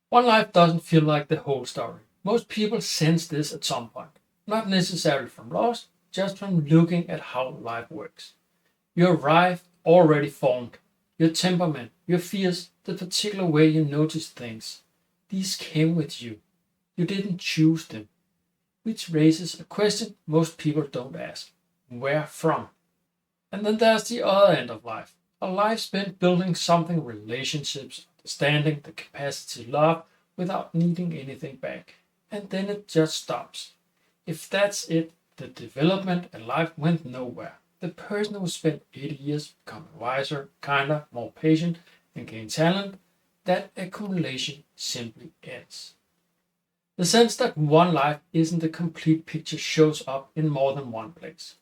One life doesn't feel like the whole story. Most people sense this at some point, not necessarily from loss, just from looking at how life works. Your arrive already formed. Your temperament, your fears, the particular way you notice things. These came with you. You didn't choose them. Which raises a question most people don't ask. Where from? And then there's the other end of life. A life spent building something: relationships, understanding, the capacity to love without needing anything back. And then it just stops. If that's it, the development and life went nowhere. The person who spent 80 years becoming wiser, kinder, more patient, and gained talent, that accumulation simply ends. The sense that one life isn't a complete picture shows up in more than one place.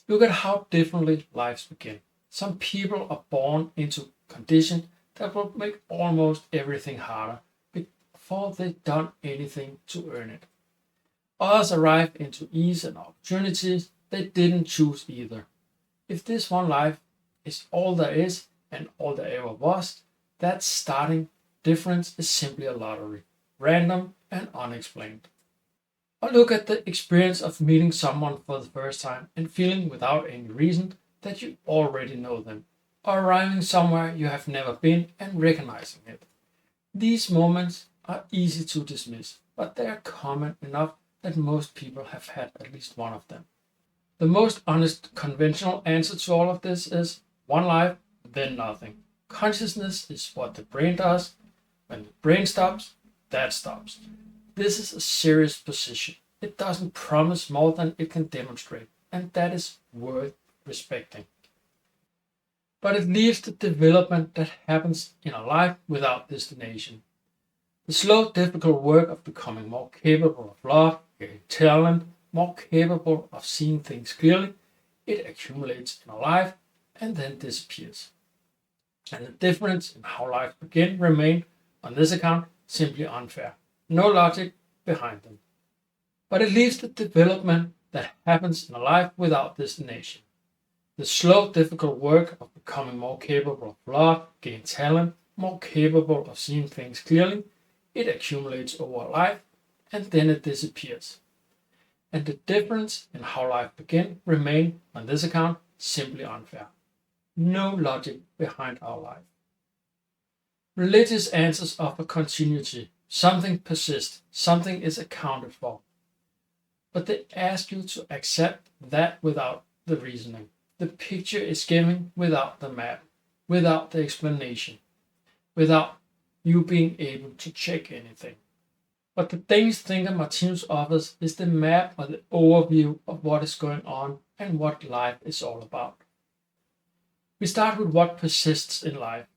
Look at how differently lives begin. Some people are born into conditions that will make almost everything harder before they've done anything to earn it. Others arrive into ease and opportunities they didn't choose either. If this one life is all there is and all there ever was, that starting difference is simply a lottery, random and unexplained. Or look at the experience of meeting someone for the first time and feeling without any reason that you already know them, or arriving somewhere you have never been and recognizing it. These moments are easy to dismiss, but they are common enough that most people have had at least one of them. The most honest conventional answer to all of this is one life, then nothing. Consciousness is what the brain does. When the brain stops, that stops. This is a serious position. It doesn't promise more than it can demonstrate, and that is worth respecting. But it leaves the development that happens in a life without destination. The slow, difficult work of becoming more capable of love, getting talent, more capable of seeing things clearly, it accumulates in a life and then disappears. And the difference in how life begin remain, on this account, simply unfair. No logic behind them. But it leaves the development that happens in a life without destination. The slow, difficult work of becoming more capable of love, gaining talent, more capable of seeing things clearly, it accumulates over a life and then it disappears. And the difference in how life began remain, on this account, simply unfair. No logic behind our life. Religious answers offer continuity. Something persists, something is accounted for. But they ask you to accept that without the reasoning. The picture is given without the map, without the explanation, without you being able to check anything. What the Danish thinker Martinus offers is the map or the overview of what is going on and what life is all about. We start with what persists in life.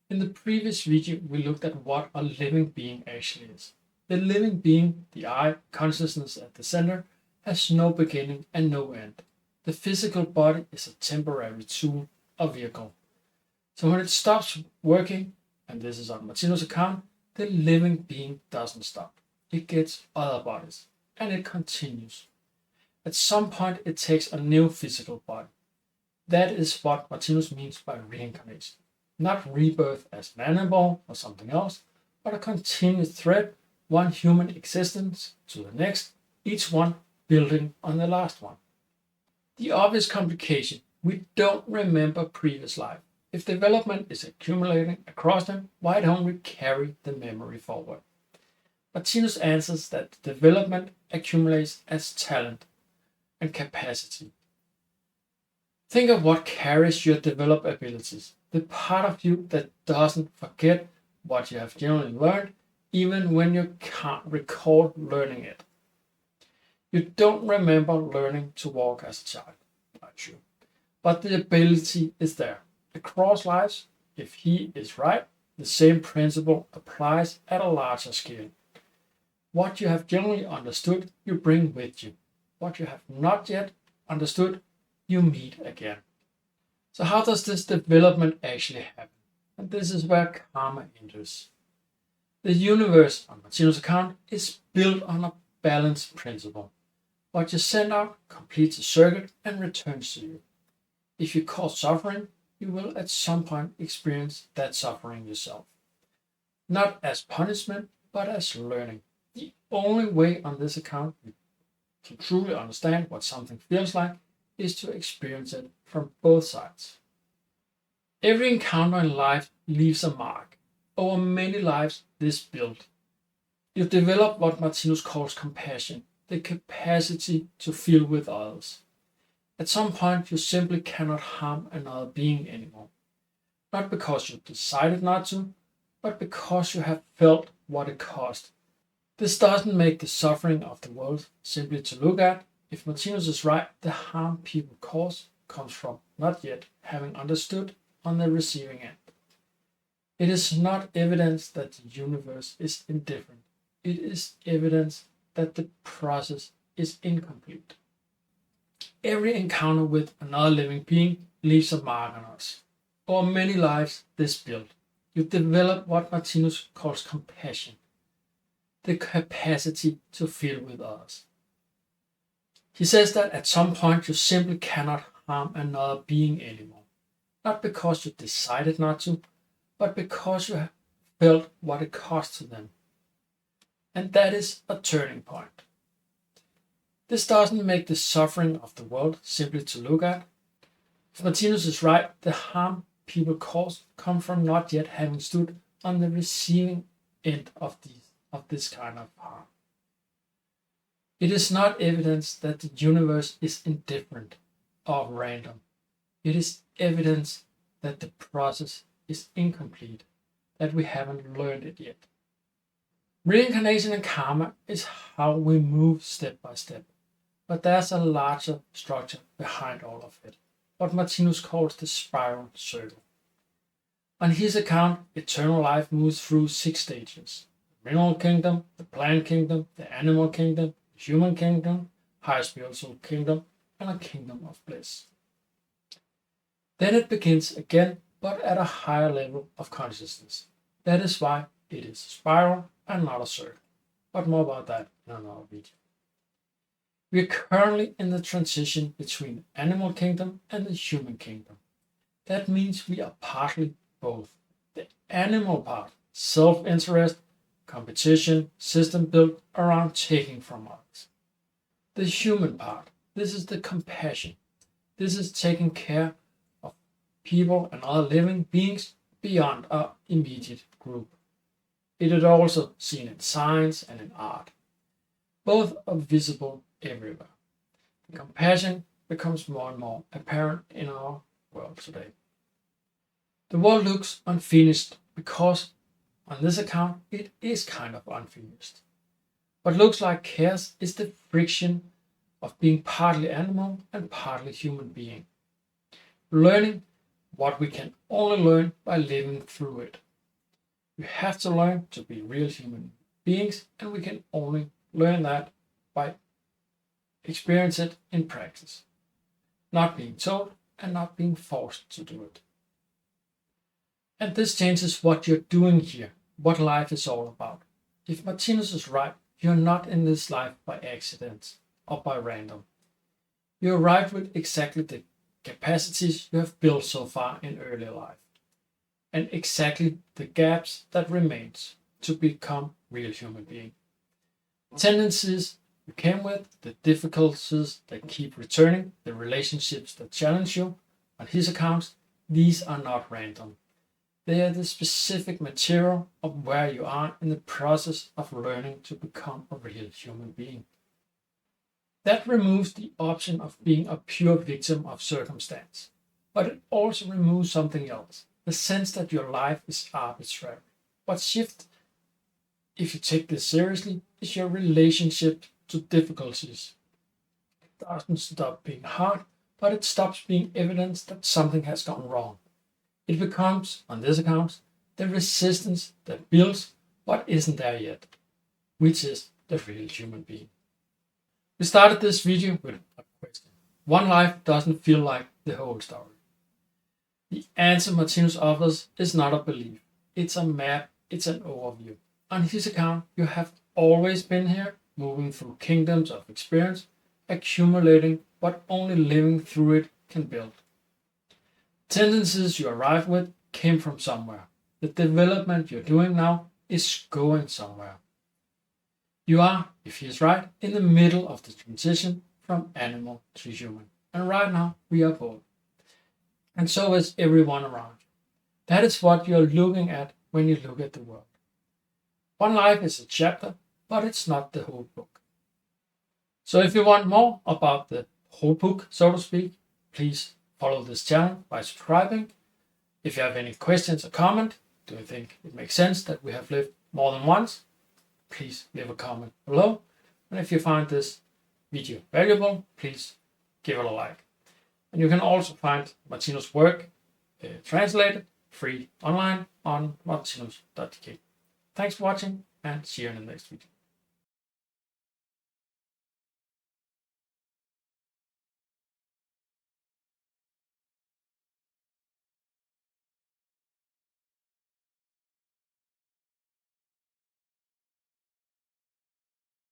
In the previous video, we looked at what a living being actually is. The living being, the I, consciousness at the center, has no beginning and no end. The physical body is a temporary tool, a vehicle. So when it stops working, and this is on Martinus' account, the living being doesn't stop. It gets other bodies, and it continues. At some point, it takes a new physical body. That is what Martinus means by reincarnation. Not rebirth as an animal or something else, but a continued thread, one human existence to the next, each one building on the last one. The obvious complication: we don't remember previous life. If development is accumulating across them, why don't we carry the memory forward? Martinus answers that development accumulates as talent and capacity. Think of what carries your developed abilities, the part of you that doesn't forget what you have generally learned, even when you can't recall learning it. You don't remember learning to walk as a child, not you. But the ability is there. Across lives, if he is right, the same principle applies at a larger scale. What you have generally understood, you bring with you. What you have not yet understood, you meet again. So how does this development actually happen? And this is where karma enters. The universe, on Martinus' account, is built on a balanced principle. What you send out completes a circuit and returns to you. If you cause suffering, you will at some point experience that suffering yourself. Not as punishment, but as learning. The only way on this account to truly understand what something feels like is to experience it from both sides. Every encounter in life leaves a mark. Over many lives, this built. You develop what Martinus calls compassion, the capacity to feel with others. At some point, you simply cannot harm another being anymore. Not because you decided not to, but because you have felt what it cost. This doesn't make the suffering of the world simply to look at. If Martinus is right, the harm people cause comes from not yet having understood on the receiving end. It is not evidence that the universe is indifferent. It is evidence that the process is incomplete. Every encounter with another living being leaves a mark on us. Over many lives, this built. You develop what Martinus calls compassion, the capacity to feel with others. He says that at some point you simply cannot harm another being anymore. Not because you decided not to, but because you have felt what it cost to them. And that is a turning point. This doesn't make the suffering of the world simply to look at. If Martinus is right, the harm people cause come from not yet having stood on the receiving end of this kind of harm. It is not evidence that the universe is indifferent or random. It is evidence that the process is incomplete, that we haven't learned it yet. Reincarnation and karma is how we move step by step, but there's a larger structure behind all of it, what Martinus calls the spiral circle. On his account, eternal life moves through 6 stages: the mineral kingdom, the plant kingdom, the animal kingdom, the human kingdom, higher spiritual kingdom, and a kingdom of bliss. Then it begins again, but at a higher level of consciousness. That is why it is a spiral and not a circle. But more about that in another video. We are currently in the transition between the animal kingdom and the human kingdom. That means we are partly both. The animal part, self-interest, competition, system built around taking from others. The human part, this is the compassion. This is taking care of people and other living beings beyond our immediate group. It is also seen in science and in art. Both are visible everywhere. The compassion becomes more and more apparent in our world today. The world looks unfinished because, on this account, it is kind of unfinished. What looks like chaos is the friction of being partly animal and partly human being. Learning what we can only learn by living through it. We have to learn to be real human beings, and we can only learn that by experience it in practice. Not being told and not being forced to do it. And this changes what you're doing here, what life is all about. If Martinus is right, you're not in this life by accident or by random. You arrive with exactly the capacities you have built so far in early life, and exactly the gaps that remains to become real human being. Tendencies you came with, the difficulties that keep returning, the relationships that challenge you, on his accounts, these are not random. They are the specific material of where you are in the process of learning to become a real human being. That removes the option of being a pure victim of circumstance, but it also removes something else, the sense that your life is arbitrary. What shifts, if you take this seriously, is your relationship to difficulties. It doesn't stop being hard, but it stops being evidence that something has gone wrong. It becomes, on this account, the resistance that builds what isn't there yet, which is the real human being. We started this video with a question. One life doesn't feel like the whole story. The answer Martinus offers is not a belief. It's a map, it's an overview. On his account, you have always been here, moving through kingdoms of experience, accumulating what only living through it can build. Tendencies you arrived with came from somewhere. The development you're doing now is going somewhere. You are, if he is right, in the middle of the transition from animal to human. And right now, we are both. And so is everyone around you. That is what you're looking at when you look at the world. One life is a chapter, but it's not the whole book. So if you want more about the whole book, so to speak, please follow this channel by subscribing. If you have any questions or comment, do you think it makes sense that we have lived more than once? Please leave a comment below. And if you find this video valuable, please give it a like. And you can also find Martinus' work translated free online on martinus.dk. Thanks for watching and see you in the next video.